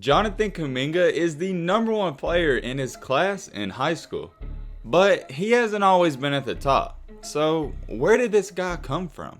Jonathan Kuminga is the #1 player in his class in high school, but he hasn't always been at the top. So where did this guy come from?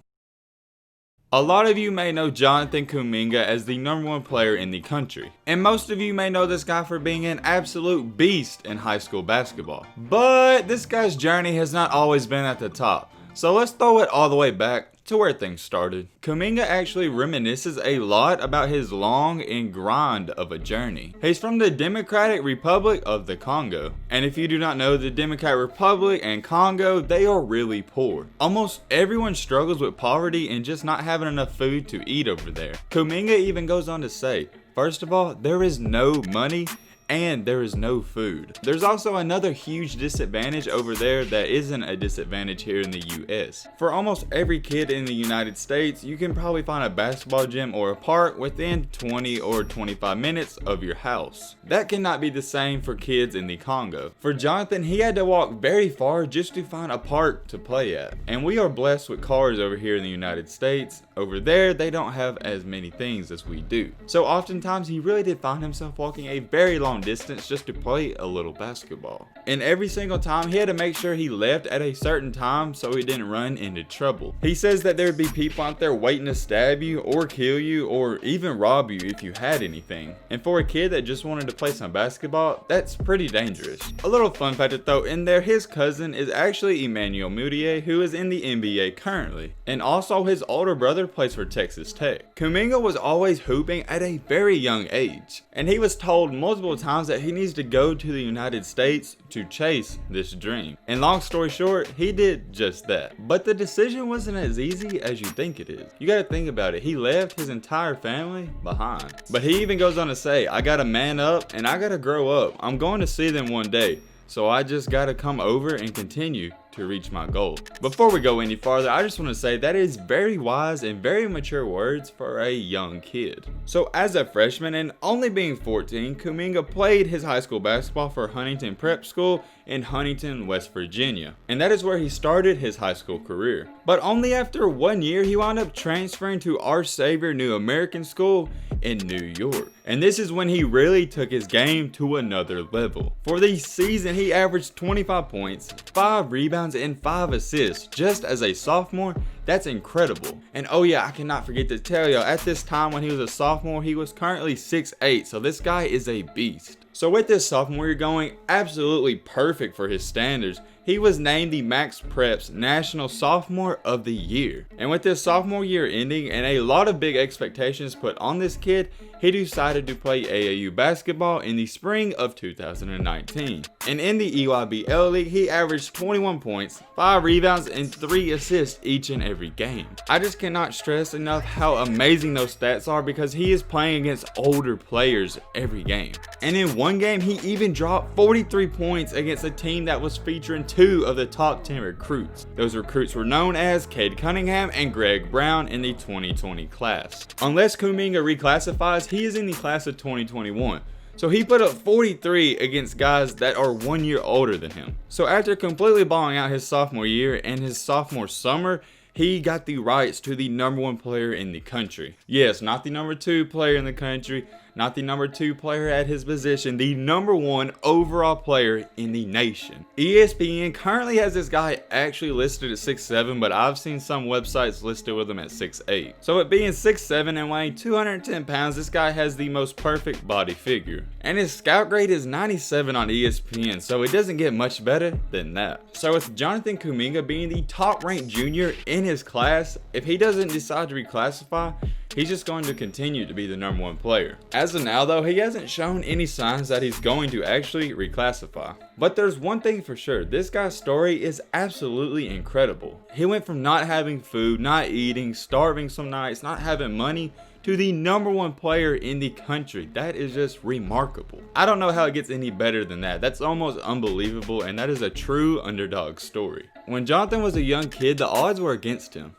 A lot of you may know Jonathan Kuminga as the #1 player in the country, and most of you may know this guy for being an absolute beast in high school basketball. But this guy's journey has not always been at the top, so let's throw it all the way back to where things started. Kuminga actually reminisces a lot about his long and grind of a journey. He's from the Democratic Republic of the Congo, and if you do not know, the Democratic Republic and Congo, they are really poor. Almost everyone struggles with poverty and just not having enough food to eat over there. Kuminga even goes on to say, first of all, there is no money and there is no food. There's also another huge disadvantage over there that isn't a disadvantage here in the US. For almost every kid in the United States, you can probably find a basketball gym or a park within 20 or 25 minutes of your house. That cannot be the same for kids in the Congo. For Jonathan, he had to walk very far just to find a park to play at. And we are blessed with cars over here in the United States. Over there, they don't have as many things as we do. So oftentimes, he really did find himself walking a very long distance just to play a little basketball. And every single time he had to make sure he left at a certain time so he didn't run into trouble. He says that there'd be people out there waiting to stab you or kill you or even rob you if you had anything. And for a kid that just wanted to play some basketball, that's pretty dangerous. A little fun fact to throw in there, his cousin is actually Emmanuel Mudiay, who is in the NBA currently. And also his older brother plays for Texas Tech. Kuminga was always hooping at a very young age, and he was told multiple times that he needs to go to the United States to chase this dream. And long story short, he did just that. But the decision wasn't as easy as you think it is. You gotta think about it. He left his entire family behind. But he even goes on to say, I gotta man up and I gotta grow up. I'm going to see them one day. So I just gotta come over and continue to reach my goal. Before we go any farther, I just want to say that is very wise and very mature words for a young kid. So as a freshman and only being 14, Kuminga played his high school basketball for Huntington Prep School in Huntington, West Virginia. And that is where he started his high school career. But only after 1 year, he wound up transferring to Our Savior New American School in New York. And this is when he really took his game to another level. For the season, he averaged 25 points, 5 rebounds, and 5 assists just as a sophomore. That's incredible. And oh yeah, I cannot forget to tell y'all, at this time when he was a sophomore, he was currently 6'8", so this guy is a beast. So with this sophomore year going absolutely perfect for his standards, he was named the Max Preps National Sophomore of the Year. And with this sophomore year ending and a lot of big expectations put on this kid, he decided to play AAU basketball in the spring of 2019. And in the EYBL League, he averaged 21 points, 5 rebounds, and 3 assists each and every game. I just cannot stress enough how amazing those stats are because he is playing against older players every game. And in one game, he even dropped 43 points against a team that was featuring 2 of the top 10 recruits. Those recruits were known as Cade Cunningham and Greg Brown in the 2020 class. Unless Kuminga reclassifies, he is in the class of 2021. So he put up 43 against guys that are 1 year older than him. So after completely balling out his sophomore year and his sophomore summer, he got the rights to the #1 player in the country. Yes, not the #2 player in the country, not the #2 player at his position, the #1 overall player in the nation. ESPN currently has this guy actually listed at 6'7", but I've seen some websites listed with him at 6'8". So at being 6'7" and weighing 210 pounds, this guy has the most perfect body figure. And his scout grade is 97 on ESPN, so it doesn't get much better than that. So with Jonathan Kuminga being the top ranked junior in his class, if he doesn't decide to reclassify, he's just going to continue to be the #1 player. As of now though, he hasn't shown any signs that he's going to actually reclassify. But there's one thing for sure, this guy's story is absolutely incredible. He went from not having food, not eating, starving some nights, not having money, to the #1 player in the country. That is just remarkable. I don't know how it gets any better than that. That's almost unbelievable, and that is a true underdog story. When Jonathan was a young kid, the odds were against him.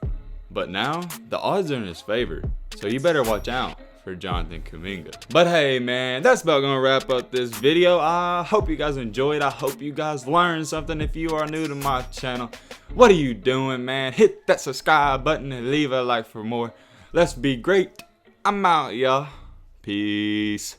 But now, the odds are in his favor. So you better watch out for Jonathan Kuminga. But hey man, that's about gonna wrap up this video. I hope you guys enjoyed. I hope you guys learned something. If you are new to my channel, what are you doing, man? Hit that subscribe button and leave a like for more. Let's be great. I'm out, y'all. Peace.